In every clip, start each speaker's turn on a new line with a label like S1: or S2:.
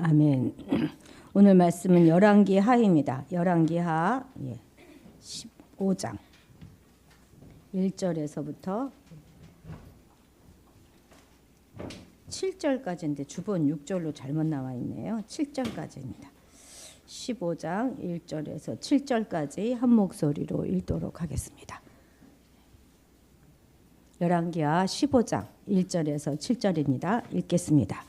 S1: 아멘. 오늘 말씀은 열왕기하입니다. 열왕기하 15장 1절에서부터 7절까지인데 주본 6절로 잘못 나와 있네요. 7절까지입니다. 15장 1절에서 7절까지 한 목소리로 읽도록 하겠습니다. 열왕기하 15장 1절에서 7절입니다. 읽겠습니다.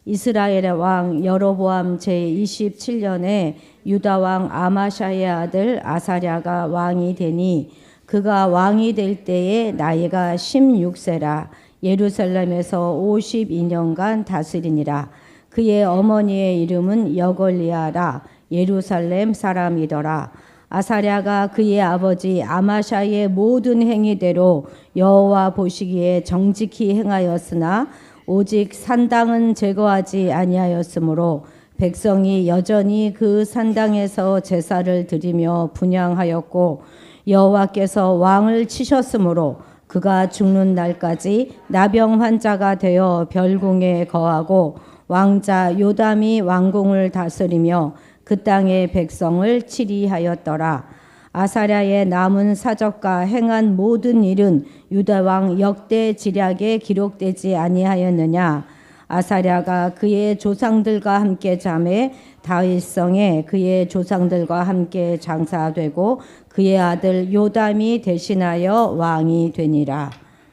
S1: 이스라엘의 왕 여로보암 제27년에 유다 왕 아마샤의 아들 아사랴가 왕이 되니 그가 왕이 될 때에 나이가 16세라 예루살렘에서 52년간 다스리니라. 그의 어머니의 이름은 여걸리아라 예루살렘 사람이더라. 아사랴가 그의 아버지 아마샤의 모든 행위대로 여호와 보시기에 정직히 행하였으나 오직 산당은 제거하지 아니하였으므로 백성이 여전히 그 산당에서 제사를 드리며 분향하였고 여호와께서 왕을 치셨으므로 그가 죽는 날까지 나병 환자가 되어 별궁에 거하고 왕자 요담이 왕궁을 다스리며 그 땅의 백성을 치리하였더라. 아사랴의 남은 사적과 행한 모든 일은 유다 왕 역대 지략에 기록되지 아니하였느냐. 아사랴가 그의 조상들과 함께 잠에 다윗성에 그의 조상들과 함께 장사되고 그의 아들 요담이 대신하여 왕이 되니라.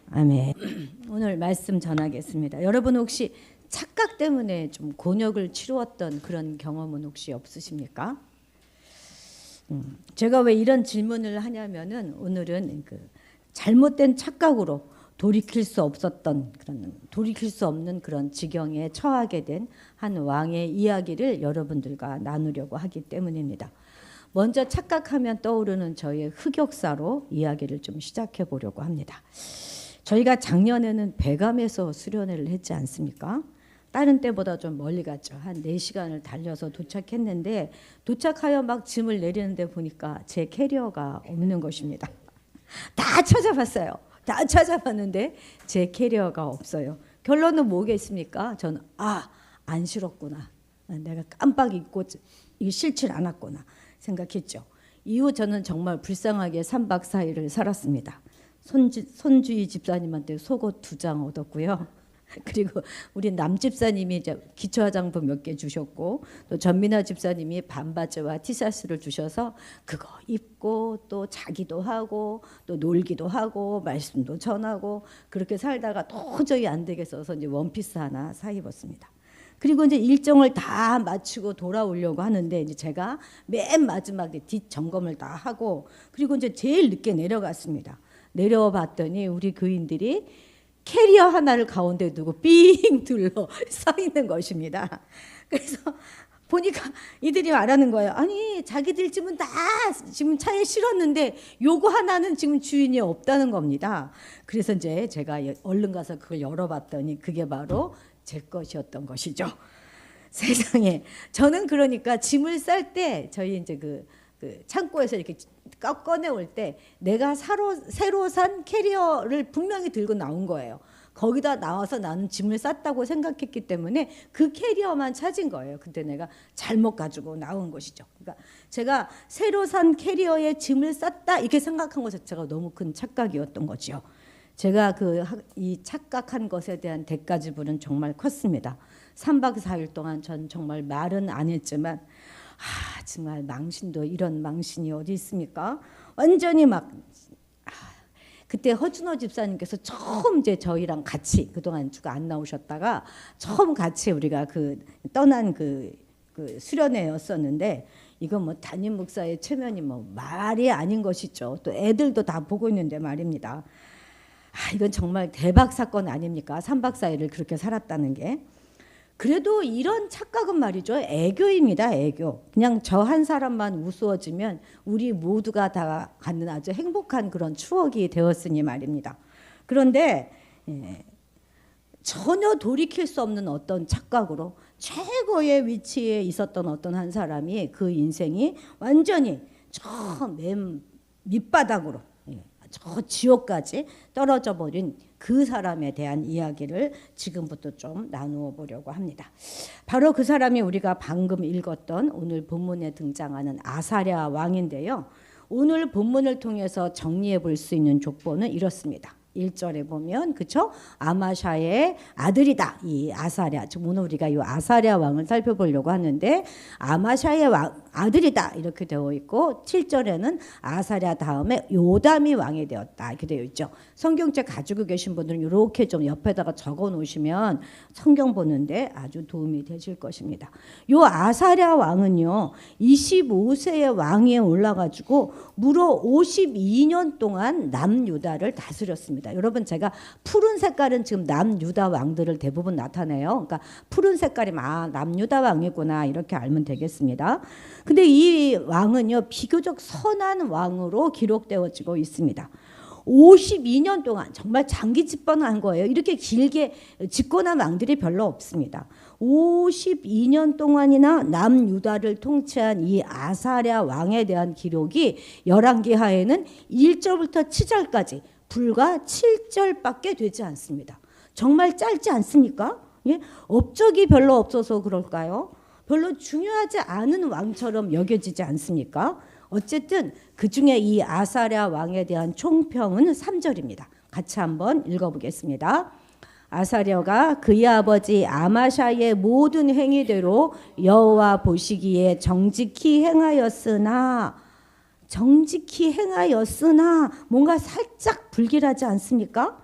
S1: 아멘. 오늘 말씀 전하겠습니다. 여러분 혹시 착각 때문에 좀 곤욕을 치루었던 그런 경험은 혹시 없으십니까? 제가 왜 이런 질문을 하냐면은 오늘은 그 잘못된 착각으로 돌이킬 수 없는 그런 지경에 처하게 된 한 왕의 이야기를 여러분들과 나누려고 하기 때문입니다. 먼저 착각하면 떠오르는 저의 흑역사로 이야기를 좀 시작해 보려고 합니다. 저희가 작년에는 백암에서 수련회를 했지 않습니까? 다른 때보다 좀 멀리 갔죠. 한 4시간을 달려서 도착했는데 도착하여 막 짐을 내리는데 보니까 제 캐리어가 없는 것입니다. 다 찾아봤어요. 다 찾아봤는데 제 캐리어가 없어요. 결론은 뭐겠습니까? 저는 안 실었구나. 내가 깜빡 잊고 실질 않았구나 생각했죠. 이후 저는 정말 불쌍하게 3박 4일을 살았습니다. 손주희 집사님한테 속옷 2장 얻었고요. 그리고 우리 남 집사님이 이제 기초화장품 몇 개 주셨고 또 전민아 집사님이 반바지와 티셔츠를 주셔서 그거 입고 또 자기도 하고 또 놀기도 하고 말씀도 전하고 그렇게 살다가 도저히 안 되겠어서 이제 원피스 하나 사 입었습니다. 그리고 이제 일정을 다 마치고 돌아오려고 하는데 이제 제가 맨 마지막에 뒷 점검을 다 하고 그리고 이제 제일 늦게 내려갔습니다. 내려봤더니 우리 교인들이 캐리어 하나를 가운데 두고 삥 둘러 서 있는 것입니다. 그래서 보니까 이들이 말하는 거예요. 아니 자기들 집은 다 지금 차에 실었는데 요거 하나는 지금 주인이 없다는 겁니다. 그래서 이제 제가 얼른 가서 그걸 열어봤더니 그게 바로 제 것이었던 것이죠. 세상에. 저는 그러니까 짐을 쌀 때 저희 이제 그 창고에서 이렇게 꺼내올 때 내가 새로 산 캐리어를 분명히 들고 나온 거예요. 거기다 나와서 나는 짐을 쌌다고 생각했기 때문에 그 캐리어만 찾은 거예요. 근데 내가 잘못 가지고 나온 것이죠. 그러니까 제가 새로 산 캐리어에 짐을 쌌다 이렇게 생각한 것 자체가 너무 큰 착각이었던 거죠. 제가 이 착각한 것에 대한 대가 지불은 정말 컸습니다. 3박 4일 동안 전 정말 말은 안 했지만 정말 망신도 이런 망신이 어디 있습니까? 완전히 그때 허준호 집사님께서 처음 이제 저희랑 같이 그동안 주가 안 나오셨다가 처음 같이 우리가 떠난 수련회였었는데 이건 뭐 담임 목사의 체면이 말이 아닌 것이죠. 또 애들도 다 보고 있는데 말입니다. 이건 정말 대박 사건 아닙니까? 3박 4일을 그렇게 살았다는 게. 그래도 이런 착각은 말이죠. 애교입니다. 애교. 그냥 저 한 사람만 우스워지면 우리 모두가 다 갖는 아주 행복한 그런 추억이 되었으니 말입니다. 그런데 전혀 돌이킬 수 없는 어떤 착각으로 최고의 위치에 있었던 어떤 한 사람이 그 인생이 완전히 저 맨 밑바닥으로 저 지옥까지 떨어져 버린 그 사람에 대한 이야기를 지금부터 좀 나누어 보려고 합니다. 바로 그 사람이 우리가 방금 읽었던 오늘 본문에 등장하는 아사랴 왕인데요. 오늘 본문을 통해서 정리해 볼 수 있는 족보는 이렇습니다. 1절에 보면 그쵸? 아마샤의 아들이다. 이 아사랴. 지금 오늘 우리가 이 아사랴 왕을 살펴보려고 하는데 아마샤의 아들이다 이렇게 되어 있고 7절에는 아사랴 다음에 요담이 왕이 되었다 이렇게 되어 있죠. 성경책 가지고 계신 분들은 이렇게 좀 옆에다가 적어 놓으시면 성경 보는데 아주 도움이 되실 것입니다. 요 아사랴 왕은요 25세의 왕위에 올라가지고 무려 52년 동안 남유다를 다스렸습니다. 여러분 제가 푸른 색깔은 지금 남유다 왕들을 대부분 나타내요. 그러니까 푸른 색깔이 남유다 왕이구나 이렇게 알면 되겠습니다. 근데 이 왕은요 비교적 선한 왕으로 기록되어지고 있습니다. 52년 동안 정말 장기 집권한 거예요. 이렇게 길게 집권한 왕들이 별로 없습니다. 52년 동안이나 남유다를 통치한 이 아사랴 왕에 대한 기록이 열왕기하에는 1절부터 7절까지 불과 7절밖에 되지 않습니다. 정말 짧지 않습니까? 예? 업적이 별로 없어서 그럴까요? 별로 중요하지 않은 왕처럼 여겨지지 않습니까? 어쨌든 그 중에 이 아사랴 왕에 대한 총평은 3절입니다. 같이 한번 읽어보겠습니다. 아사랴가 그의 아버지 아마샤의 모든 행위대로 여호와 보시기에 정직히 행하였으나 뭔가 살짝 불길하지 않습니까?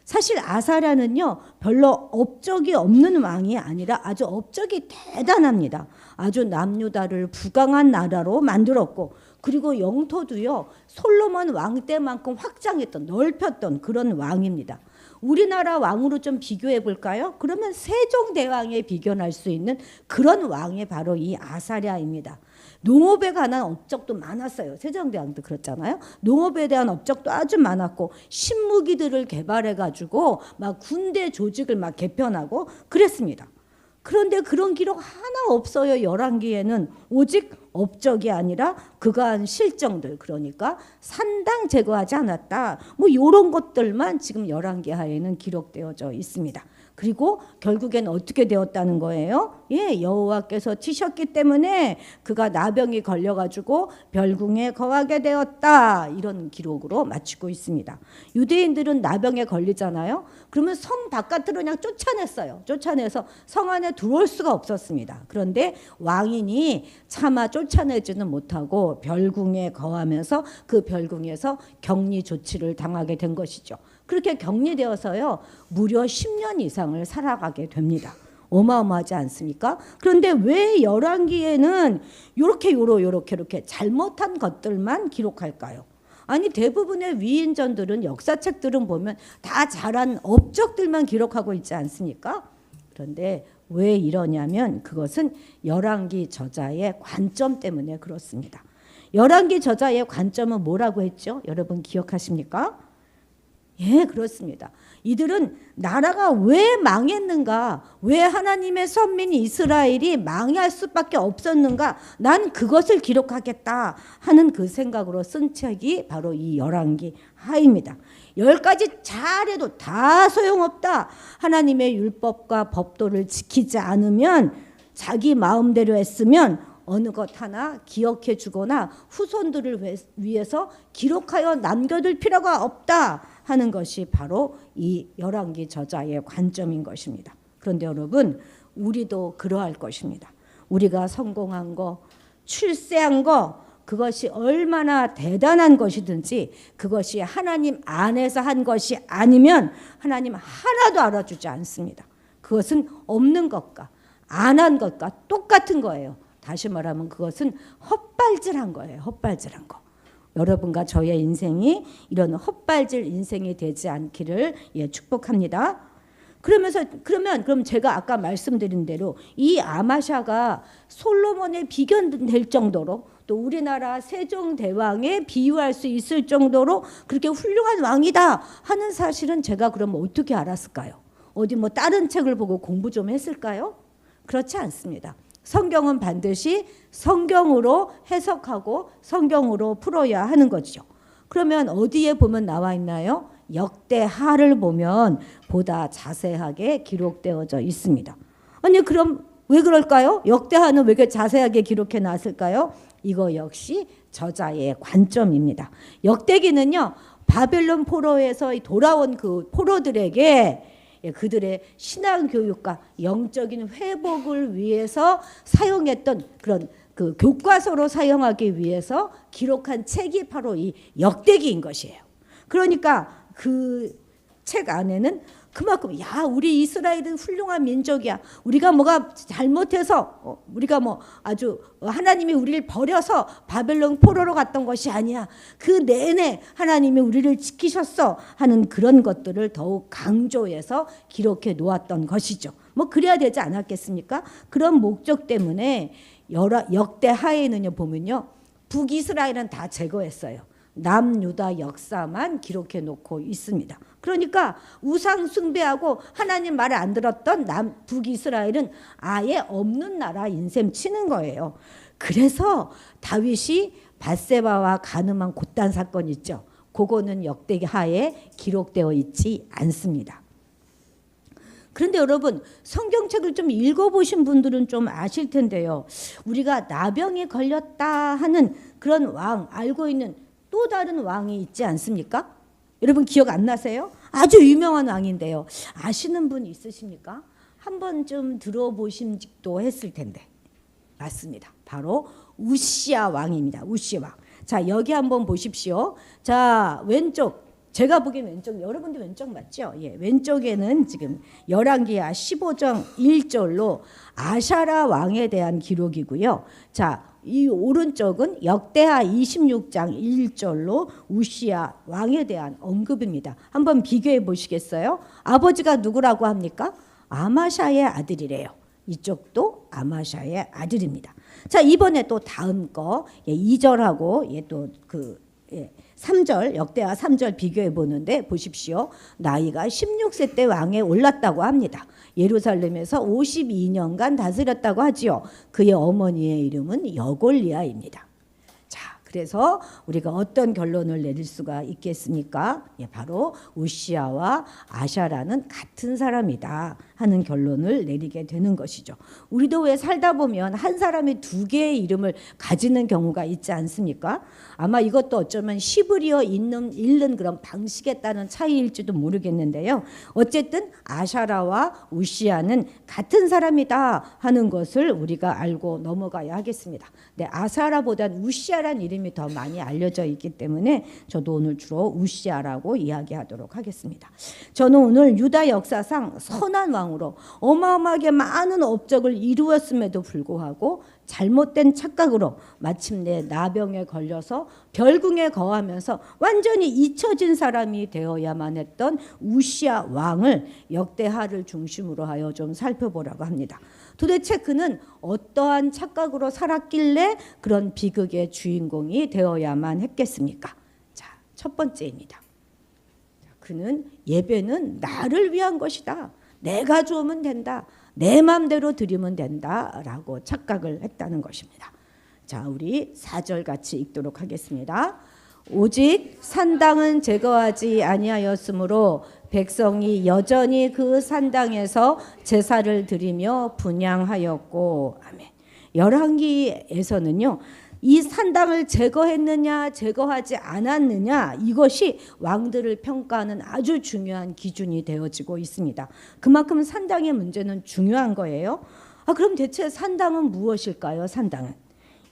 S1: 사실 아사랴는요 별로 업적이 없는 왕이 아니라 아주 업적이 대단합니다. 아주 남유다를 부강한 나라로 만들었고 그리고 영토도요 솔로몬 왕 때만큼 확장했던 넓혔던 그런 왕입니다. 우리나라 왕으로 좀 비교해 볼까요? 그러면 세종대왕에 비견할 수 있는 그런 왕이 바로 이 아사랴입니다. 농업에 관한 업적도 많았어요. 세종대왕도 그렇잖아요. 농업에 대한 업적도 아주 많았고 신무기들을 개발해 가지고 막 군대 조직을 막 개편하고 그랬습니다. 그런데 그런 기록 하나 없어요. 열왕기에는 오직 업적이 아니라 그가 한 실정들 그러니까 산당 제거하지 않았다. 뭐 이런 것들만 지금 열왕기하에는 기록되어져 있습니다. 그리고 결국엔 어떻게 되었다는 거예요? 예, 여호와께서 치셨기 때문에 그가 나병이 걸려가지고 별궁에 거하게 되었다. 이런 기록으로 마치고 있습니다. 유대인들은 나병에 걸리잖아요. 그러면 성 바깥으로 그냥 쫓아냈어요. 쫓아내서 성 안에 들어올 수가 없었습니다. 그런데 왕인이 차마 쫓아내지는 못하고 별궁에 거하면서 그 별궁에서 격리 조치를 당하게 된 것이죠. 그렇게 격리되어서요 무려 10년 이상을 살아가게 됩니다. 어마어마하지 않습니까? 그런데 왜 열왕기에는 이렇게 잘못한 것들만 기록할까요? 아니 대부분의 위인전들은 역사책들은 보면 다 잘한 업적들만 기록하고 있지 않습니까? 그런데 왜 이러냐면 그것은 열왕기 저자의 관점 때문에 그렇습니다. 열왕기 저자의 관점은 뭐라고 했죠? 여러분 기억하십니까? 예, 그렇습니다. 이들은 나라가 왜 망했는가? 왜 하나님의 선민 이스라엘이 망할 수밖에 없었는가? 난 그것을 기록하겠다 하는 그 생각으로 쓴 책이 바로 이 열왕기 하입니다. 10가지 잘해도 다 소용없다. 하나님의 율법과 법도를 지키지 않으면 자기 마음대로 했으면 어느 것 하나 기억해 주거나 후손들을 위해서 기록하여 남겨둘 필요가 없다 하는 것이 바로 이 열왕기 저자의 관점인 것입니다. 그런데 여러분 우리도 그러할 것입니다. 우리가 성공한 거, 출세한 거 그것이 얼마나 대단한 것이든지 그것이 하나님 안에서 한 것이 아니면 하나님 하나도 알아주지 않습니다. 그것은 없는 것과 안 한 것과 똑같은 거예요. 다시 말하면 그것은 헛발질한 거예요. 헛발질한 거. 여러분과 저의 인생이 이런 헛발질 인생이 되지 않기를 축복합니다. 그럼 제가 아까 말씀드린 대로 이 아마샤가 솔로몬에 비견될 정도로 또 우리나라 세종대왕에 비유할 수 있을 정도로 그렇게 훌륭한 왕이다 하는 사실은 제가 그럼 어떻게 알았을까요? 어디 뭐 다른 책을 보고 공부 좀 했을까요? 그렇지 않습니다. 성경은 반드시 성경으로 해석하고 성경으로 풀어야 하는 거죠. 그러면 어디에 보면 나와 있나요? 역대하를 보면 보다 자세하게 기록되어져 있습니다. 아니 그럼 왜 그럴까요? 역대하는 왜 이렇게 자세하게 기록해 놨을까요? 이거 역시 저자의 관점입니다. 역대기는요, 바벨론 포로에서 돌아온 그 포로들에게 그들의 신앙 교육과 영적인 회복을 위해서 사용했던 그런 그 교과서로 사용하기 위해서 기록한 책이 바로 이 역대기인 것이에요. 그러니까 그 책 안에는 그만큼 야 우리 이스라엘은 훌륭한 민족이야. 우리가 뭐가 잘못해서 우리가 뭐 아주 하나님이 우리를 버려서 바벨론 포로로 갔던 것이 아니야. 그 내내 하나님이 우리를 지키셨어 하는 그런 것들을 더욱 강조해서 기록해 놓았던 것이죠. 뭐 그래야 되지 않았겠습니까? 그런 목적 때문에 역대하에는요 보면요 북이스라엘은 다 제거했어요. 남유다 역사만 기록해 놓고 있습니다. 그러니까 우상 숭배하고 하나님 말을 안 들었던 북이스라엘은 아예 없는 나라 인셈 치는 거예요. 그래서 다윗이 밧세바와 가늠한 곧단 사건 있죠. 그거는 역대하에 기록되어 있지 않습니다. 그런데 여러분 성경책을 좀 읽어보신 분들은 좀 아실 텐데요. 우리가 나병에 걸렸다 하는 그런 왕 알고 있는 또 다른 왕이 있지 않습니까? 여러분 기억 안 나세요? 아주 유명한 왕인데요. 아시는 분 있으십니까? 한 번쯤 들어보신 적도 했을 텐데. 맞습니다. 바로 우시야 왕입니다. 우시야 왕. 자 여기 한번 보십시오. 자 왼쪽 제가 보기엔 왼쪽 여러분들 왼쪽 맞죠? 예, 왼쪽에는 지금 열왕기하 15장 1절로 아샤라 왕에 대한 기록이고요. 자 이 오른쪽은 역대하 26장 1절로 우시야 왕에 대한 언급입니다. 한번 비교해 보시겠어요? 아버지가 누구라고 합니까? 아마샤의 아들이래요. 이쪽도 아마샤의 아들입니다. 자 이번에 또 다음 거 2절하고 또 그 3절 역대하 3절 비교해 보는데 보십시오. 나이가 16세 때 왕에 올랐다고 합니다. 예루살렘에서 52년간 다스렸다고 하지요. 그의 어머니의 이름은 여골리아입니다. 자, 그래서 우리가 어떤 결론을 내릴 수가 있겠습니까? 바로 우시야와 아샤라는 같은 사람이다 하는 결론을 내리게 되는 것이죠. 우리도 왜 살다 보면 한 사람이 두 개의 이름을 가지는 경우가 있지 않습니까? 아마 이것도 어쩌면 히브리어 읽는 그런 방식에 따른 차이일지도 모르겠는데요. 어쨌든 아샤라와 우시야는 같은 사람이다 하는 것을 우리가 알고 넘어가야 하겠습니다. 네, 아사라보단 우시야란 이름이 더 많이 알려져 있기 때문에 저도 오늘 주로 우시야라고 이야기하도록 하겠습니다. 저는 오늘 유다 역사상 선한 왕으로 어마어마하게 많은 업적을 이루었음에도 불구하고 잘못된 착각으로 마침내 나병에 걸려서 별궁에 거하면서 완전히 잊혀진 사람이 되어야만 했던 우시야 왕을 역대하를 중심으로 하여 좀 살펴보라고 합니다. 도대체 그는 어떠한 착각으로 살았길래 그런 비극의 주인공이 되어야만 했겠습니까? 자, 첫 번째입니다. 그는 예배는 나를 위한 것이다. 내가 좋으면 된다. 내 맘대로 드리면 된다라고 착각을 했다는 것입니다. 자, 우리 4절 같이 읽도록 하겠습니다. 오직 산당은 제거하지 아니하였으므로 백성이 여전히 그 산당에서 제사를 드리며 분향하였고 아멘. 열왕기에서는요. 이 산당을 제거했느냐 제거하지 않았느냐 이것이 왕들을 평가하는 아주 중요한 기준이 되어지고 있습니다. 그만큼 산당의 문제는 중요한 거예요. 그럼 대체 산당은 무엇일까요? 산당은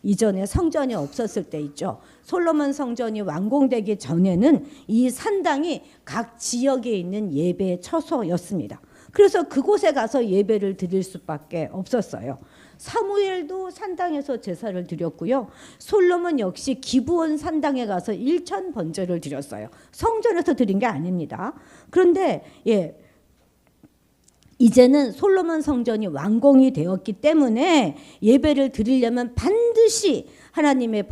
S1: 이전에 성전이 없었을 때 있죠. 솔로몬 성전이 완공되기 전에는 이 산당이 각 지역에 있는 예배의 처소였습니다. 그래서 그곳에 가서 예배를 드릴 수밖에 없었어요. 사무엘도 산당에서 제사를 드렸고요. 솔로몬 역시 기브온 산당에 가서 1천 번제를 드렸어요. 성전에서 드린 게 아닙니다. 그런데 이제는 솔로몬 성전이 완공이 되었기 때문에 예배를 드리려면 반드시 하나님의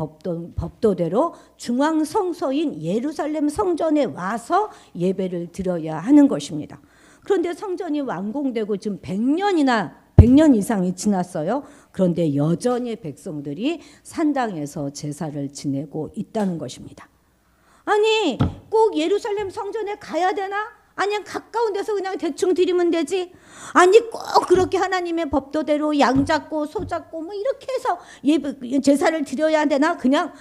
S1: 법도대로 중앙 성소인 예루살렘 성전에 와서 예배를 드려야 하는 것입니다. 그런데 성전이 완공되고 지금 100년 이상이 지났어요. 그런데 여전히 백성들이 산당에서 제사를 지내고 있다는 것입니다. 아니 꼭 예루살렘 성전에 가야 되나? 아니면 가까운 데서 그냥 대충 드리면 되지? 아니 꼭 그렇게 하나님의 법도대로 양 잡고 소 잡고 뭐 이렇게 해서 제사를 드려야 되나? 그냥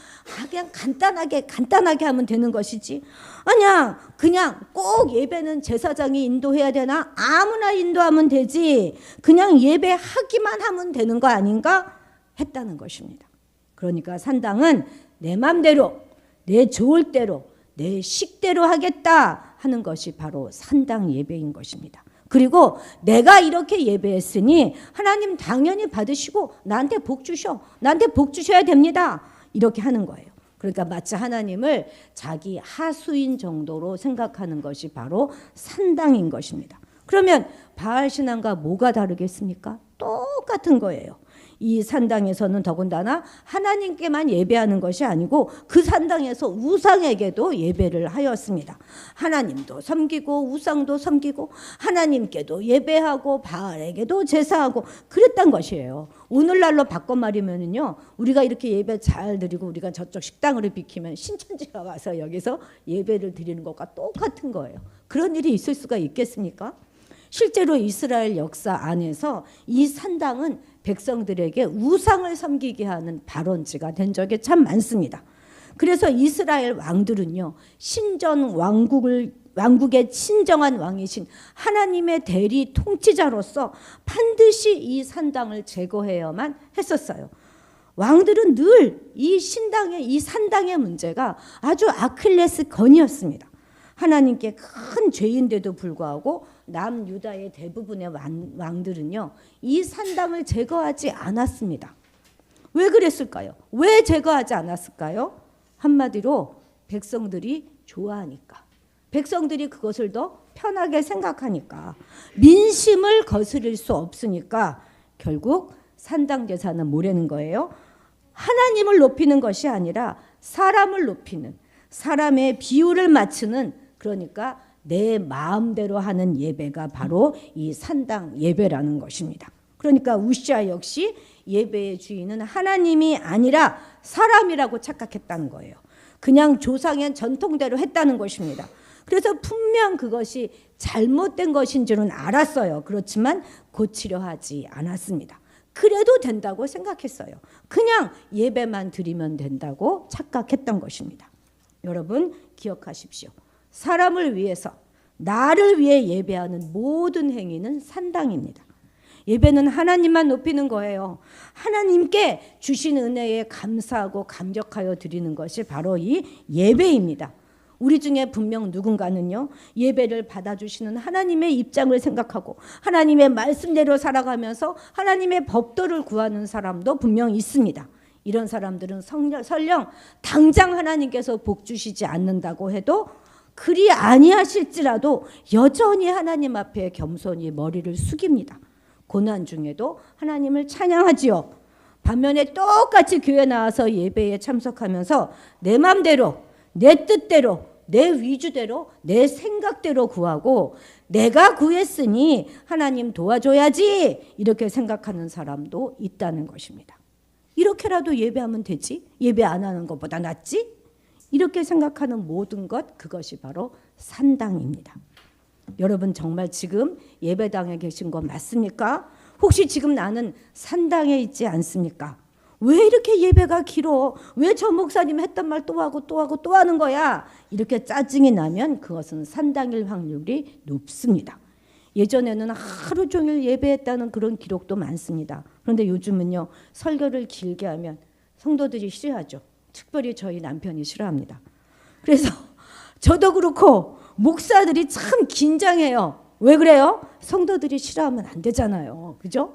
S1: 간단하게 하면 되는 것이지. 아니야 그냥 꼭 예배는 제사장이 인도해야 되나? 아무나 인도하면 되지. 그냥 예배하기만 하면 되는 거 아닌가? 했다는 것입니다. 그러니까 산당은 내 맘대로 내 좋을 대로 내 식대로 하겠다 하는 것이 바로 산당 예배인 것입니다. 그리고 내가 이렇게 예배했으니 하나님 당연히 받으시고 나한테 복 주셔. 나한테 복 주셔야 됩니다. 이렇게 하는 거예요. 그러니까 마치 하나님을 자기 하수인 정도로 생각하는 것이 바로 산당인 것입니다. 그러면 바알 신앙과 뭐가 다르겠습니까? 똑같은 거예요. 이 산당에서는 더군다나 하나님께만 예배하는 것이 아니고 그 산당에서 우상에게도 예배를 하였습니다. 하나님도 섬기고 우상도 섬기고 하나님께도 예배하고 바알에게도 제사하고 그랬단 것이에요. 오늘날로 바꿔 말이면요, 우리가 이렇게 예배 잘 드리고 우리가 저쪽 식당으로 비키면 신천지가 와서 여기서 예배를 드리는 것과 똑같은 거예요. 그런 일이 있을 수가 있겠습니까? 실제로 이스라엘 역사 안에서 이 산당은 백성들에게 우상을 섬기게 하는 발원지가 된 적이 참 많습니다. 그래서 이스라엘 왕들은요, 왕국의 친정한 왕이신 하나님의 대리 통치자로서 반드시 이 산당을 제거해야만 했었어요. 왕들은 늘 이 산당의 문제가 아주 아킬레스건이었습니다. 하나님께 큰 죄인데도 불구하고 남유다의 대부분의 왕들은요, 이 산당을 제거하지 않았습니다. 왜 그랬을까요? 왜 제거하지 않았을까요? 한마디로 백성들이 좋아하니까, 백성들이 그것을 더 편하게 생각하니까, 민심을 거스릴 수 없으니까 결국 산당 제사는 뭐라는 거예요? 하나님을 높이는 것이 아니라 사람을 높이는, 사람의 비율을 맞추는, 그러니까 내 마음대로 하는 예배가 바로 이 산당 예배라는 것입니다. 그러니까 우시아 역시 예배의 주인은 하나님이 아니라 사람이라고 착각했다는 거예요. 그냥 조상의 전통대로 했다는 것입니다. 그래서 분명 그것이 잘못된 것인 줄은 알았어요. 그렇지만 고치려 하지 않았습니다. 그래도 된다고 생각했어요. 그냥 예배만 드리면 된다고 착각했던 것입니다. 여러분 기억하십시오. 사람을 위해서, 나를 위해 예배하는 모든 행위는 산당입니다. 예배는 하나님만 높이는 거예요. 하나님께 주신 은혜에 감사하고 감격하여 드리는 것이 바로 이 예배입니다. 우리 중에 분명 누군가는요, 예배를 받아주시는 하나님의 입장을 생각하고 하나님의 말씀대로 살아가면서 하나님의 법도를 구하는 사람도 분명 있습니다. 이런 사람들은 설령 당장 하나님께서 복 주시지 않는다고 해도 그리 아니하실지라도 여전히 하나님 앞에 겸손히 머리를 숙입니다. 고난 중에도 하나님을 찬양하지요. 반면에 똑같이 교회 나와서 예배에 참석하면서 내 맘대로, 내 뜻대로, 내 위주대로, 내 생각대로 구하고 내가 구했으니 하나님 도와줘야지 이렇게 생각하는 사람도 있다는 것입니다. 이렇게라도 예배하면 되지? 예배 안 하는 것보다 낫지? 이렇게 생각하는 모든 것, 그것이 바로 산당입니다. 여러분 정말 지금 예배당에 계신 거 맞습니까? 혹시 지금 나는 산당에 있지 않습니까? 왜 이렇게 예배가 길어? 왜 저 목사님 했던 말 또 하고 또 하고 또 하는 거야? 이렇게 짜증이 나면 그것은 산당일 확률이 높습니다. 예전에는 하루 종일 예배했다는 그런 기록도 많습니다. 그런데 요즘은요, 설교를 길게 하면 성도들이 싫어하죠. 특별히 저희 남편이 싫어합니다. 그래서 저도 그렇고 목사들이 참 긴장해요. 왜 그래요? 성도들이 싫어하면 안 되잖아요. 그죠?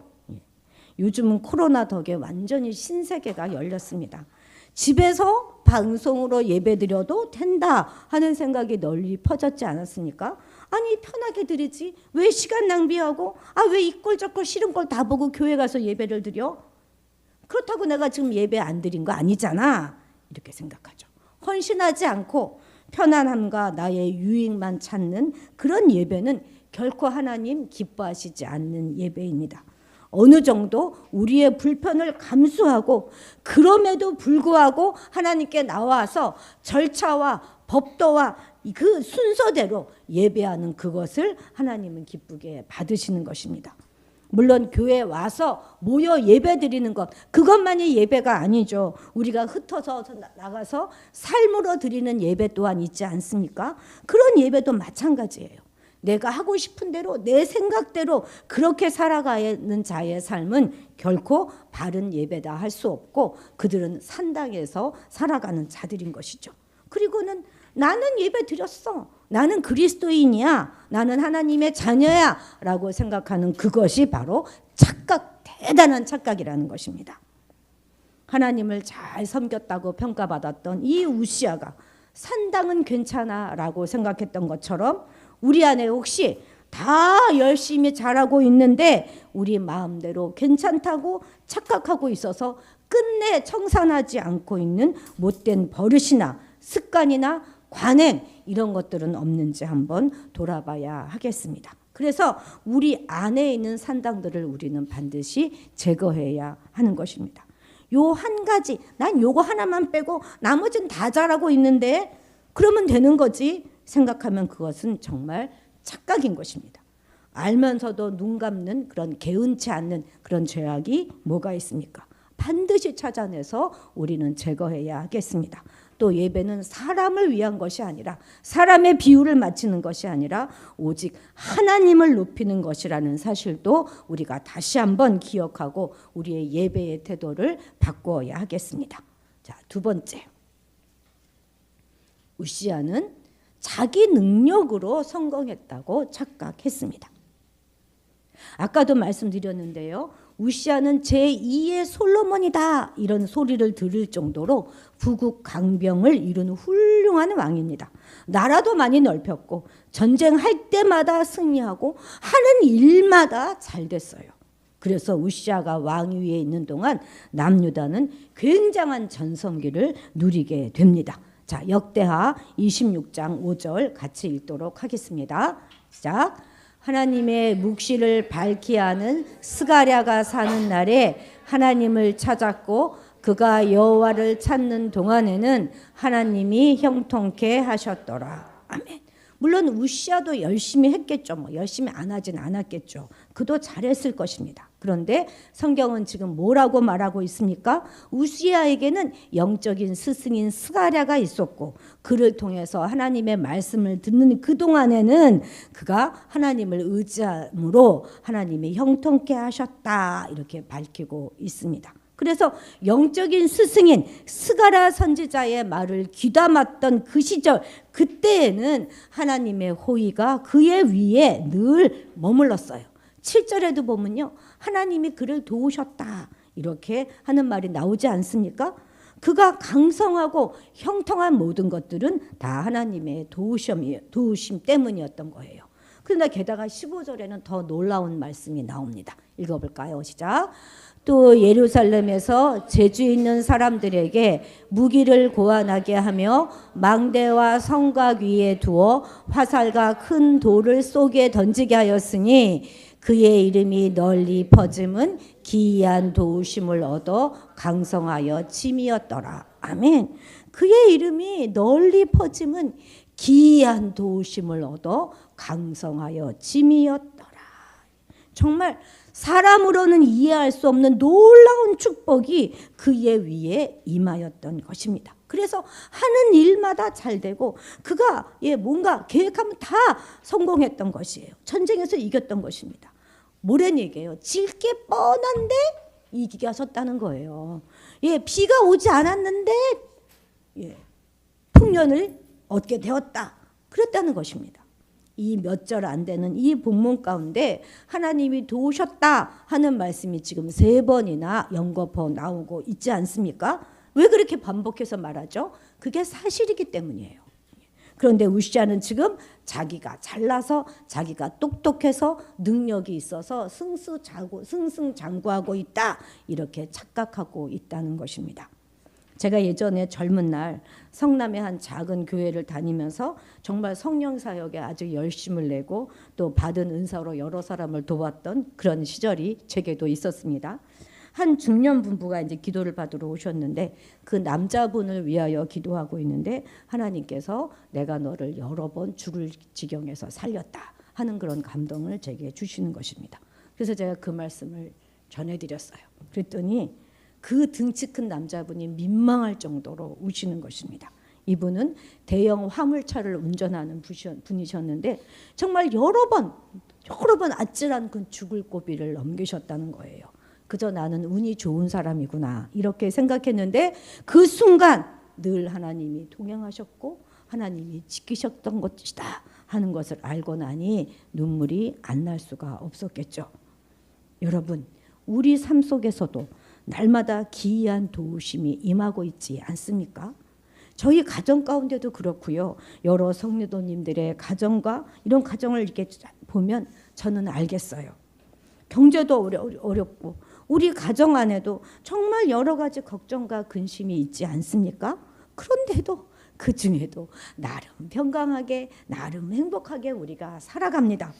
S1: 요즘은 코로나 덕에 완전히 신세계가 열렸습니다. 집에서 방송으로 예배드려도 된다 하는 생각이 널리 퍼졌지 않았습니까? 아니 편하게 드리지 왜 시간 낭비하고 왜 이 꼴 저 꼴 싫은 걸 다 보고 교회 가서 예배를 드려? 그렇다고 내가 지금 예배 안 드린 거 아니잖아. 이렇게 생각하죠. 헌신하지 않고 편안함과 나의 유익만 찾는 그런 예배는 결코 하나님 기뻐하시지 않는 예배입니다. 어느 정도 우리의 불편을 감수하고 그럼에도 불구하고 하나님께 나와서 절차와 법도와 그 순서대로 예배하는 그것을 하나님은 기쁘게 받으시는 것입니다. 물론 교회에 와서 모여 예배 드리는 것, 그것만이 예배가 아니죠. 우리가 흩어서 나가서 삶으로 드리는 예배 또한 있지 않습니까? 그런 예배도 마찬가지예요. 내가 하고 싶은 대로 내 생각대로 그렇게 살아가는 자의 삶은 결코 바른 예배다 할 수 없고, 그들은 산당에서 살아가는 자들인 것이죠. 그리고는 나는 예배 드렸어, 나는 그리스도인이야, 나는 하나님의 자녀야 라고 생각하는 그것이 바로 착각, 대단한 착각이라는 것입니다. 하나님을 잘 섬겼다고 평가받았던 이 우시아가 산당은 괜찮아 라고 생각했던 것처럼, 우리 안에 혹시 다 열심히 잘하고 있는데 우리 마음대로 괜찮다고 착각하고 있어서 끝내 청산하지 않고 있는 못된 버릇이나 습관이나 관행, 이런 것들은 없는지 한번 돌아봐야 하겠습니다. 그래서 우리 안에 있는 산당들을 우리는 반드시 제거해야 하는 것입니다. 요 한 가지, 난 요거 하나만 빼고 나머지는 다 잘하고 있는데 그러면 되는 거지 생각하면 그것은 정말 착각인 것입니다. 알면서도 눈 감는 그런 개운치 않는 그런 죄악이 뭐가 있습니까? 반드시 찾아내서 우리는 제거해야 하겠습니다. 또 예배는 사람을 위한 것이 아니라, 사람의 비유를 맞추는 것이 아니라 오직 하나님을 높이는 것이라는 사실도 우리가 다시 한번 기억하고 우리의 예배의 태도를 바꾸어야 하겠습니다. 자, 두 번째, 우시아는 자기 능력으로 성공했다고 착각했습니다. 아까도 말씀드렸는데요, 우시아는 제2의 솔로몬이다 이런 소리를 들을 정도로 부국강병을 이룬 훌륭한 왕입니다. 나라도 많이 넓혔고 전쟁할 때마다 승리하고 하는 일마다 잘 됐어요. 그래서 우시아가 왕위에 있는 동안 남유다는 굉장한 전성기를 누리게 됩니다. 자, 역대하 26장 5절 같이 읽도록 하겠습니다. 시작. 하나님의 묵시를 밝히 하는 스가랴가 사는 날에 하나님을 찾았고 그가 여호와를 찾는 동안에는 하나님이 형통케 하셨더라. 아멘. 물론 우시아도 열심히 했겠죠. 열심히 안 하진 않았겠죠. 그도 잘했을 것입니다. 그런데 성경은 지금 뭐라고 말하고 있습니까? 우시아에게는 영적인 스승인 스가랴가 있었고 그를 통해서 하나님의 말씀을 듣는 그동안에는 그가 하나님을 의지함으로 하나님이 형통케 하셨다 이렇게 밝히고 있습니다. 그래서 영적인 스승인 스가랴 선지자의 말을 귀담았던 그 시절, 그때에는 하나님의 호의가 그의 위에 늘 머물렀어요. 7절에도 보면요, 하나님이 그를 도우셨다 이렇게 하는 말이 나오지 않습니까? 그가 강성하고 형통한 모든 것들은 다 하나님의 도우심 때문이었던 거예요. 그러나 게다가 15절에는 더 놀라운 말씀이 나옵니다. 읽어볼까요? 시작. 또 예루살렘에서 재주 있는 사람들에게 무기를 고안하게 하며 망대와 성곽 위에 두어 화살과 큰 돌을 쏘게 던지게 하였으니 그의 이름이 널리 퍼짐은 기이한 도우심을 얻어 강성하여 짐이었더라. 아멘. 그의 이름이 널리 퍼짐은 기이한 도우심을 얻어 강성하여 짐이었더라. 정말 사람으로는 이해할 수 없는 놀라운 축복이 그의 위에 임하였던 것입니다. 그래서 하는 일마다 잘 되고 그가 뭔가 계획하면 다 성공했던 것이에요. 전쟁에서 이겼던 것입니다. 뭐란 얘기예요? 질 게 뻔한데 이기게 하셨다는 거예요. 비가 오지 않았는데 풍년을 얻게 되었다. 그랬다는 것입니다. 이 몇 절 안 되는 이 본문 가운데 하나님이 도우셨다 하는 말씀이 지금 3번이나 연거푸 나오고 있지 않습니까? 왜 그렇게 반복해서 말하죠? 그게 사실이기 때문이에요. 그런데 우시아는 지금 자기가 잘나서 자기가 똑똑해서 능력이 있어서 승승장구하고 있다 이렇게 착각하고 있다는 것입니다. 제가 예전에 젊은 날 성남의 한 작은 교회를 다니면서 정말 성령 사역에 아주 열심을 내고 또 받은 은사로 여러 사람을 도왔던 그런 시절이 제게도 있었습니다. 한 중년 부부가 이제 기도를 받으러 오셨는데 그 남자분을 위하여 기도하고 있는데 하나님께서 내가 너를 여러 번 죽을 지경에서 살렸다 하는 그런 감동을 제게 주시는 것입니다. 그래서 제가 그 말씀을 전해드렸어요. 그랬더니 그 등치 큰 남자분이 민망할 정도로 우시는 것입니다. 이분은 대형 화물차를 운전하는 분이셨는데 정말 여러 번 아찔한 그 죽을 고비를 넘기셨다는 거예요. 그저 나는 운이 좋은 사람이구나 이렇게 생각했는데 그 순간 늘 하나님이 동행하셨고 하나님이 지키셨던 것이다 하는 것을 알고 나니 눈물이 안 날 수가 없었겠죠. 여러분, 우리 삶 속에서도 날마다 기이한 도우심이 임하고 있지 않습니까? 저희 가정 가운데도 그렇고요. 여러 성도님들의 가정과 이런 가정을 이렇게 보면 저는 알겠어요. 경제도 어렵고 우리 가정 안에도 정말 여러 가지 걱정과 근심이 있지 않습니까? 그런데도 그 중에도 나름 평강하게 나름 행복하게 우리가 살아갑니다.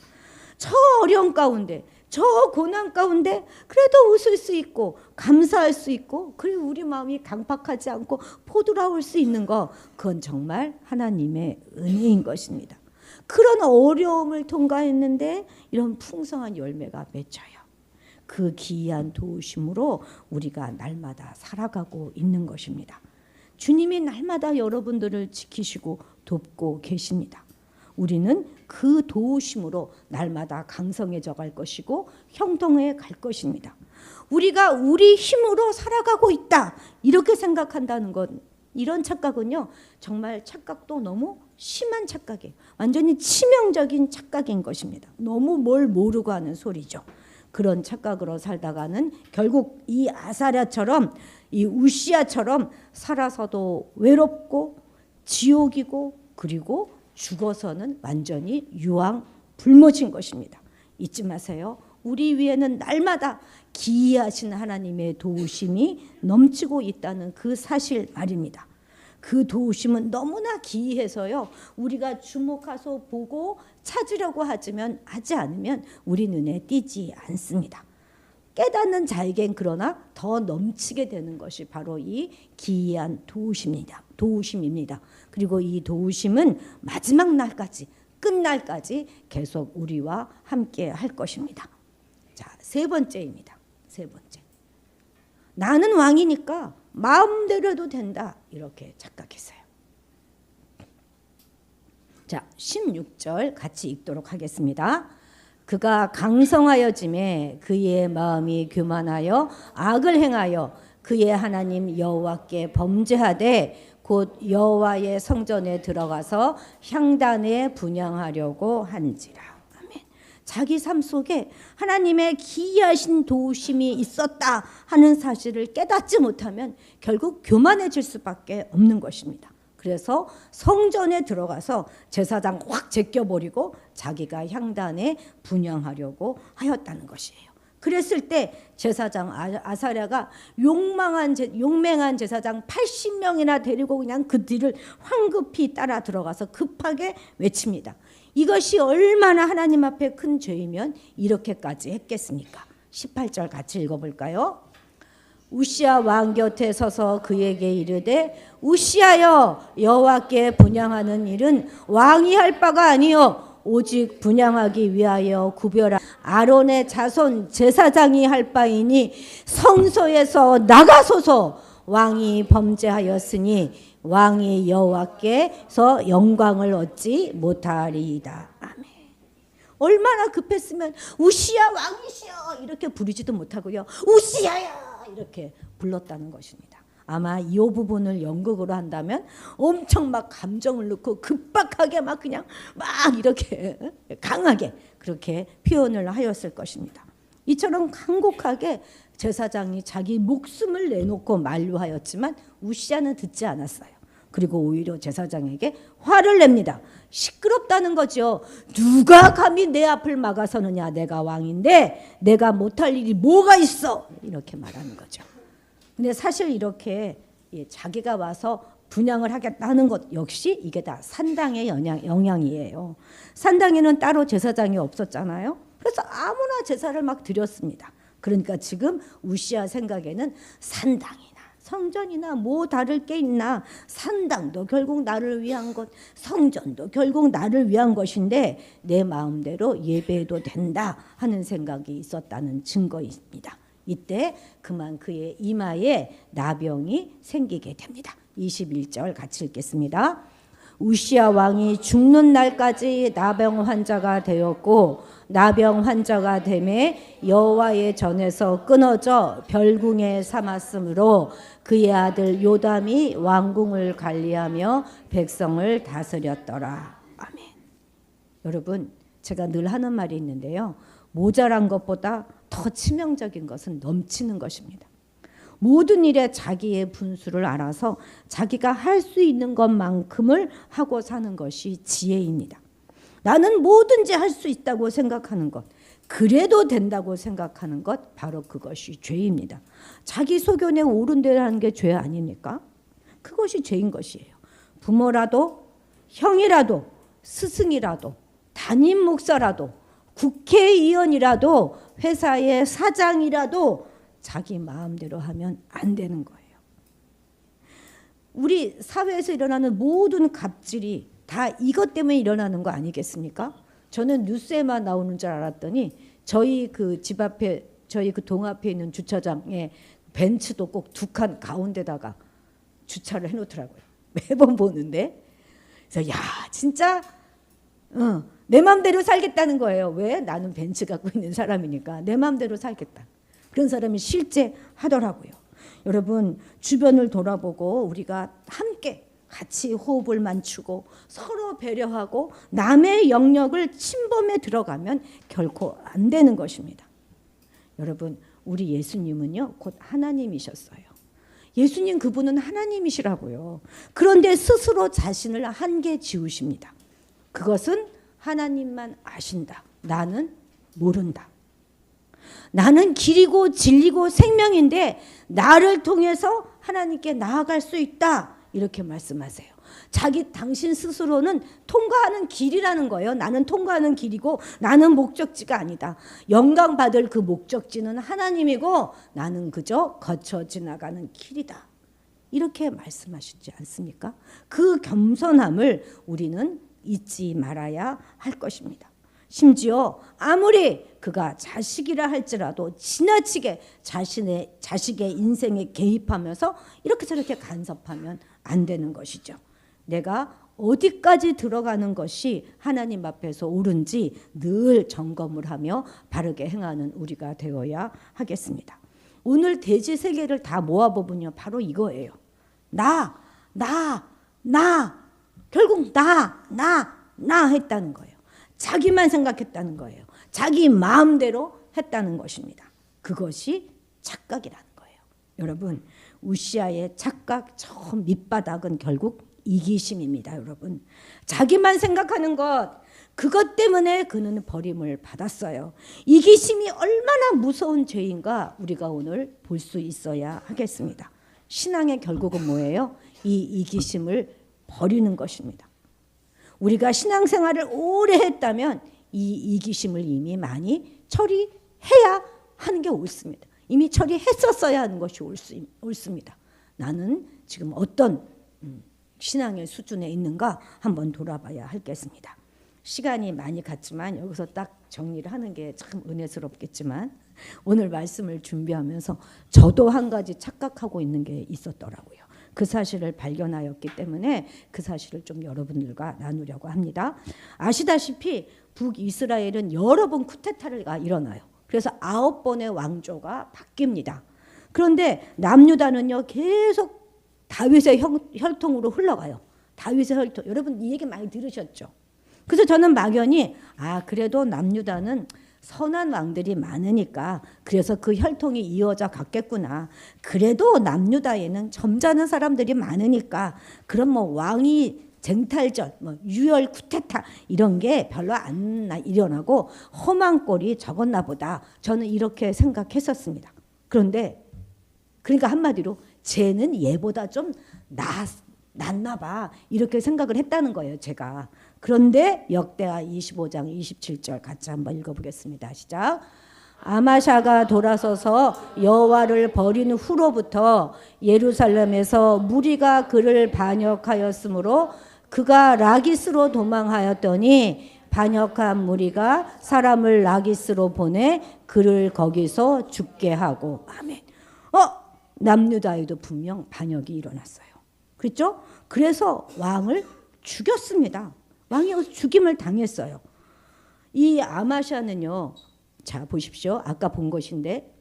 S1: 저 어려운 가운데 저 고난 가운데 그래도 웃을 수 있고 감사할 수 있고 그리고 우리 마음이 강팍하지 않고 포도라올 수 있는 거 그건 정말 하나님의 은혜인 것입니다. 그런 어려움을 통과했는데 이런 풍성한 열매가 맺혀요. 그 기이한 도우심으로 우리가 날마다 살아가고 있는 것입니다. 주님이 날마다 여러분들을 지키시고 돕고 계십니다. 우리는 그 도우심으로 날마다 강성해져 갈 것이고 형통해 갈 것입니다. 우리가 우리 힘으로 살아가고 있다 이렇게 생각한다는 건 이런 착각은요 정말 착각도 너무 심한 착각이에요. 완전히 치명적인 착각인 것입니다. 너무 뭘 모르고 하는 소리죠. 그런 착각으로 살다가는 결국 이 아사랴처럼 이 우시아처럼 살아서도 외롭고 지옥이고 그리고 죽어서는 완전히 유황불모진 것입니다. 잊지 마세요. 우리 위에는 날마다 기이하신 하나님의 도우심이 넘치고 있다는 그 사실 말입니다. 그 도우심은 너무나 기이해서요. 우리가 주목해서 보고 찾으려고 하지 않으면 우리 눈에 띄지 않습니다. 깨닫는 자에겐 그러나 더 넘치게 되는 것이 바로 이 기이한 도우심입니다. 그리고 이 도우심은 마지막 날까지 끝날까지 계속 우리와 함께 할 것입니다. 자, 세 번째입니다. 세 번째. 나는 왕이니까 마음대로 해도 된다. 이렇게 착각했어요. 자, 16절 같이 읽도록 하겠습니다. 그가 강성하여짐에 그의 마음이 교만하여 악을 행하여 그의 하나님 여호와께 범죄하되 곧 여호와의 성전에 들어가서 향단에 분향하려고 한지라. 아멘. 자기 삶 속에 하나님의 기이하신 도우심이 있었다 하는 사실을 깨닫지 못하면 결국 교만해질 수밖에 없는 것입니다. 그래서 성전에 들어가서 제사장 확 제껴버리고 자기가 향단에 분향하려고 하였다는 것이에요. 그랬을 때 제사장 아사랴가 용맹한 제사장 80명이나 데리고 그냥 그 뒤를 황급히 따라 들어가서 급하게 외칩니다. 이것이 얼마나 하나님 앞에 큰 죄이면 이렇게까지 했겠습니까? 18절 같이 읽어볼까요? 우시아 왕 곁에 서서 그에게 이르되 우시아여 여호와께 분향하는 일은 왕이 할 바가 아니요 오직 분향하기 위하여 구별한 아론의 자손 제사장이 할 바이니 성소에서 나가소서. 왕이 범죄하였으니 왕이 여호와께서 영광을 얻지 못하리이다. 아멘. 얼마나 급했으면 우시아 왕이시여 이렇게 부르지도 못하고요. 우시아야 이렇게 불렀다는 것입니다. 아마 이 부분을 연극으로 한다면 엄청 막 감정을 넣고 급박하게 막 그냥 막 이렇게 강하게 그렇게 표현을 하였을 것입니다. 이처럼 간곡하게 제사장이 자기 목숨을 내놓고 만류하였지만 우시아는 듣지 않았어요. 그리고 오히려 제사장에게 화를 냅니다. 시끄럽다는 거죠. 누가 감히 내 앞을 막아서느냐. 내가 왕인데 내가 못할 일이 뭐가 있어. 이렇게 말하는 거죠. 근데 사실 이렇게 자기가 와서 분향을 하겠다는 것 역시 이게 다 산당의 영향이에요. 산당에는 따로 제사장이 없었잖아요. 그래서 아무나 제사를 막 드렸습니다. 그러니까 지금 우시아 생각에는 산당이나 성전이나 뭐 다를 게 있나, 산당도 결국 나를 위한 것, 성전도 결국 나를 위한 것인데 내 마음대로 예배해도 된다 하는 생각이 있었다는 증거입니다. 이때 그만 그의 이마에 나병이 생기게 됩니다. 21절 같이 읽겠습니다. 우시아 왕이 죽는 날까지 나병 환자가 되었고 나병 환자가 되매 여호와의 전에서 끊어져 별궁에 삼았으므로 그의 아들 요담이 왕궁을 관리하며 백성을 다스렸더라. 아멘. 여러분, 제가 늘 하는 말이 있는데요. 모자란 것보다 더 치명적인 것은 넘치는 것입니다. 모든 일에 자기의 분수를 알아서 자기가 할 수 있는 것만큼을 하고 사는 것이 지혜입니다. 나는 뭐든지 할 수 있다고 생각하는 것, 그래도 된다고 생각하는 것, 바로 그것이 죄입니다. 자기 소견에 옳은 대로 하는 게 죄 아닙니까? 그것이 죄인 것이에요. 부모라도 형이라도 스승이라도 담임 목사라도 국회의원이라도 회사의 사장이라도 자기 마음대로 하면 안 되는 거예요. 우리 사회에서 일어나는 모든 갑질이 다 이것 때문에 일어나는 거 아니겠습니까? 저는 뉴스에만 나오는 줄 알았더니 저희 그 집 앞에, 저희 그 동 앞에 있는 주차장에 벤츠도 꼭 두 칸 가운데다가 주차를 해놓더라고요. 매번 보는데. 그래서 야, 진짜 내 마음대로 살겠다는 거예요. 왜? 나는 벤츠 갖고 있는 사람이니까 내 마음대로 살겠다. 그런 사람이 실제 하더라고요. 여러분, 주변을 돌아보고 우리가 함께 같이 호흡을 맞추고 서로 배려하고 남의 영역을 침범해 들어가면 결코 안 되는 것입니다. 여러분, 우리 예수님은요, 곧 하나님이셨어요. 예수님 그분은 하나님이시라고요. 그런데 스스로 자신을 한계 지우십니다. 그것은 하나님만 아신다. 나는 모른다. 나는 길이고 진리고 생명인데 나를 통해서 하나님께 나아갈 수 있다. 이렇게 말씀하세요. 당신 스스로는 통과하는 길이라는 거예요. 나는 통과하는 길이고 나는 목적지가 아니다. 영광 받을 그 목적지는 하나님이고 나는 그저 거쳐 지나가는 길이다. 이렇게 말씀하시지 않습니까? 그 겸손함을 우리는 잊지 말아야 할 것입니다. 심지어 아무리 그가 자식이라 할지라도 지나치게 자식의 인생에 개입하면서 이렇게 저렇게 간섭하면 안 되는 것이죠. 내가 어디까지 들어가는 것이 하나님 앞에서 옳은지 늘 점검을 하며 바르게 행하는 우리가 되어야 하겠습니다. 오늘 대지 세 개를 다 모아보면요, 바로 이거예요. 나 결국 나 했다는 거예요. 자기만 생각했다는 거예요. 자기 마음대로 했다는 것입니다. 그것이 착각이라는 거예요. 여러분, 우시아의 착각 저 밑바닥은 결국 이기심입니다. 여러분, 자기만 생각하는 것, 그것 때문에 그는 버림을 받았어요. 이기심이 얼마나 무서운 죄인가 우리가 오늘 볼 수 있어야 하겠습니다. 신앙의 결국은 뭐예요? 이 이기심을 버리는 것입니다. 우리가 신앙생활을 오래 했다면 이 이기심을 이미 많이 처리해야 하는 게 옳습니다. 이미 처리했었어야 하는 것이 옳습니다. 나는 지금 어떤 신앙의 수준에 있는가 한번 돌아봐야 하겠습니다. 시간이 많이 갔지만 여기서 딱 정리를 하는 게 참 은혜스럽겠지만 오늘 말씀을 준비하면서 저도 한 가지 착각하고 있는 게 있었더라고요. 그 사실을 발견하였기 때문에 그 사실을 좀 여러분들과 나누려고 합니다. 아시다시피 북이스라엘은 여러 번 쿠데타가 일어나요. 그래서 9번의 왕조가 바뀝니다. 그런데 남유다는요, 계속 다윗의 혈통으로 흘러가요. 다윗의 혈통. 여러분 이 얘기 많이 들으셨죠? 그래서 저는 막연히 그래도 남유다는 선한 왕들이 많으니까 그래서 그 혈통이 이어져 갔겠구나. 그래도 남유다에는 점잖은 사람들이 많으니까 그럼 뭐 왕이 쟁탈전, 유혈 쿠데타 이런 게 별로 안 일어나고 험한 꼴이 적었나 보다. 저는 이렇게 생각했었습니다. 그러니까 한마디로 쟤는 얘보다 좀 낫나 봐. 이렇게 생각을 했다는 거예요, 제가. 그런데 역대하 25장 27절 같이 한번 읽어보겠습니다. 시작. 아마샤가 돌아서서 여호와를 버린 후로부터 예루살렘에서 무리가 그를 반역하였으므로 그가 라기스로 도망하였더니 반역한 무리가 사람을 라기스로 보내 그를 거기서 죽게 하고. 아멘. 남유다에도 분명 반역이 일어났어요. 그렇죠? 그래서 왕을 죽였습니다. 왕이 죽임을 당했어요. 이 아마샤는요, 자 보십시오. 아까 본 것인데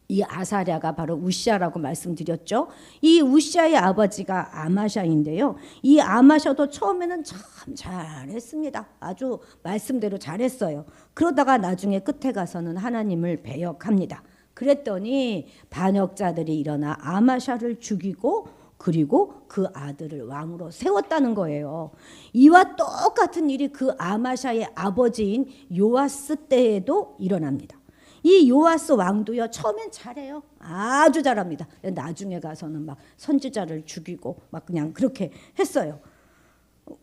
S1: 이 아사랴가 바로 우시아라고 말씀드렸죠. 이 우시아의 아버지가 아마샤인데요. 이 아마샤도 처음에는 참 잘했습니다. 아주 말씀대로 잘했어요. 그러다가 나중에 끝에 가서는 하나님을 배역합니다. 그랬더니 반역자들이 일어나 아마샤를 죽이고 그리고 그 아들을 왕으로 세웠다는 거예요. 이와 똑같은 일이 그 아마샤의 아버지인 요아스 때에도 일어납니다. 이 요아스 왕도요, 처음엔 잘해요. 아주 잘합니다. 나중에 가서는 막 선지자를 죽이고 막 그냥 그렇게 했어요.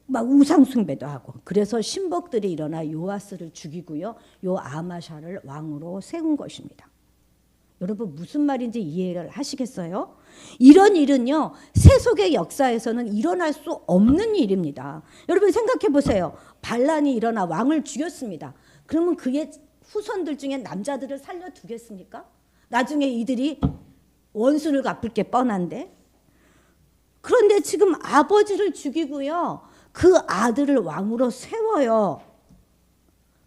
S1: 막 우상숭배도 하고. 그래서 신복들이 일어나 요아스를 죽이고요, 요 아마샤를 왕으로 세운 것입니다. 여러분 무슨 말인지 이해를 하시겠어요? 이런 일은요, 세속의 역사에서는 일어날 수 없는 일입니다. 여러분 생각해 보세요. 반란이 일어나 왕을 죽였습니다. 그러면 그의 후손들 중에 남자들을 살려두겠습니까? 나중에 이들이 원수를 갚을 게 뻔한데. 그런데 지금 아버지를 죽이고요, 그 아들을 왕으로 세워요.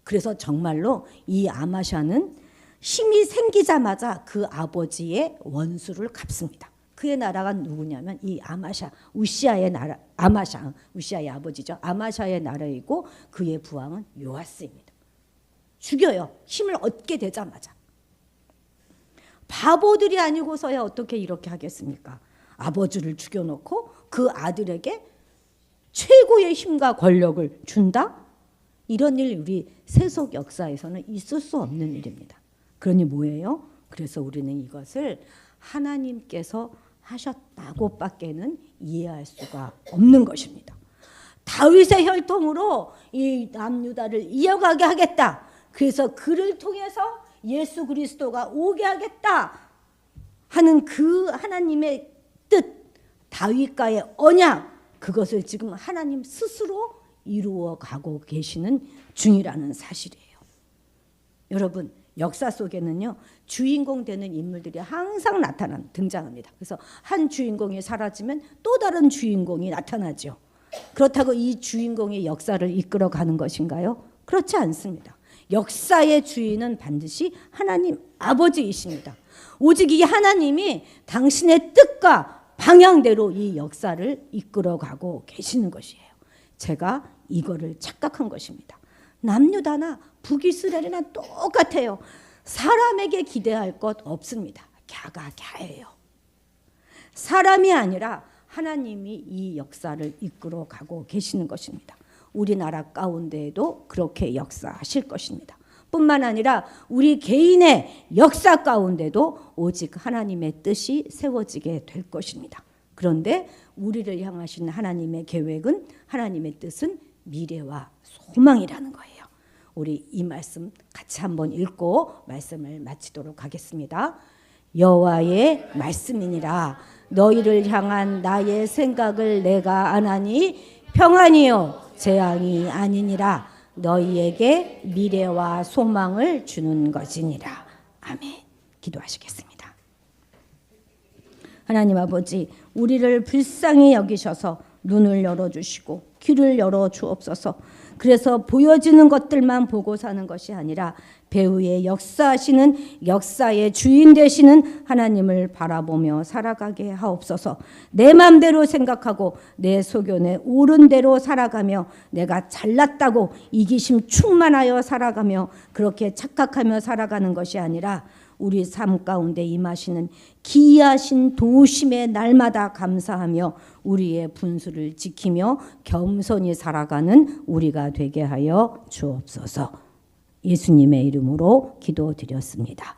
S1: 그래서 정말로 이 아마샤는 힘이 생기자마자 그 아버지의 원수를 갚습니다. 그의 나라가 누구냐면 이 아마샤, 우시아의 나라, 아마샤, 우시아의 아버지죠. 아마샤의 나라이고 그의 부왕은 요아스입니다. 죽여요. 힘을 얻게 되자마자. 바보들이 아니고서야 어떻게 이렇게 하겠습니까? 아버지를 죽여놓고 그 아들에게 최고의 힘과 권력을 준다? 이런 일 우리 세속 역사에서는 있을 수 없는 일입니다. 그러니 뭐예요? 그래서 우리는 이것을 하나님께서 하셨다고 밖에는 이해할 수가 없는 것입니다. 다윗의 혈통으로 이 남유다를 이어가게 하겠다. 그래서 그를 통해서 예수 그리스도가 오게 하겠다 하는 그 하나님의 뜻, 다윗과의 언약, 그것을 지금 하나님 스스로 이루어 가고 계시는 중이라는 사실이에요. 여러분 역사 속에는요, 주인공 되는 인물들이 항상 등장합니다. 그래서 한 주인공이 사라지면 또 다른 주인공이 나타나죠. 그렇다고 이 주인공이 역사를 이끌어가는 것인가요? 그렇지 않습니다. 역사의 주인은 반드시 하나님 아버지이십니다. 오직 이 하나님이 당신의 뜻과 방향대로 이 역사를 이끌어가고 계시는 것이에요. 제가 이거를 착각한 것입니다. 남유다나 북이스라엘이나 똑같아요. 사람에게 기대할 것 없습니다. 갸가 갸예요. 사람이 아니라 하나님이 이 역사를 이끌어가고 계시는 것입니다. 우리나라 가운데에도 그렇게 역사하실 것입니다. 뿐만 아니라 우리 개인의 역사 가운데도 오직 하나님의 뜻이 세워지게 될 것입니다. 그런데 우리를 향하신 하나님의 계획은, 하나님의 뜻은 미래와 소망이라는 거예요. 우리 이 말씀 같이 한번 읽고 말씀을 마치도록 하겠습니다. 여호와의 말씀이니라. 너희를 향한 나의 생각을 내가 아나니 평안이요 재앙이 아니니라. 너희에게 미래와 소망을 주는 것이니라. 아멘. 기도하시겠습니다. 하나님 아버지, 우리를 불쌍히 여기셔서 눈을 열어주시고 귀를 열어주옵소서. 그래서 보여지는 것들만 보고 사는 것이 아니라 배후에 역사하시는, 역사의 주인 되시는 하나님을 바라보며 살아가게 하옵소서. 내 마음대로 생각하고 내 소견에 옳은 대로 살아가며 내가 잘났다고 이기심 충만하여 살아가며 그렇게 착각하며 살아가는 것이 아니라 우리 삶 가운데 임하시는 기이하신 도우심의 날마다 감사하며 우리의 분수를 지키며 겸손히 살아가는 우리가 되게 하여 주옵소서. 예수님의 이름으로 기도드렸습니다.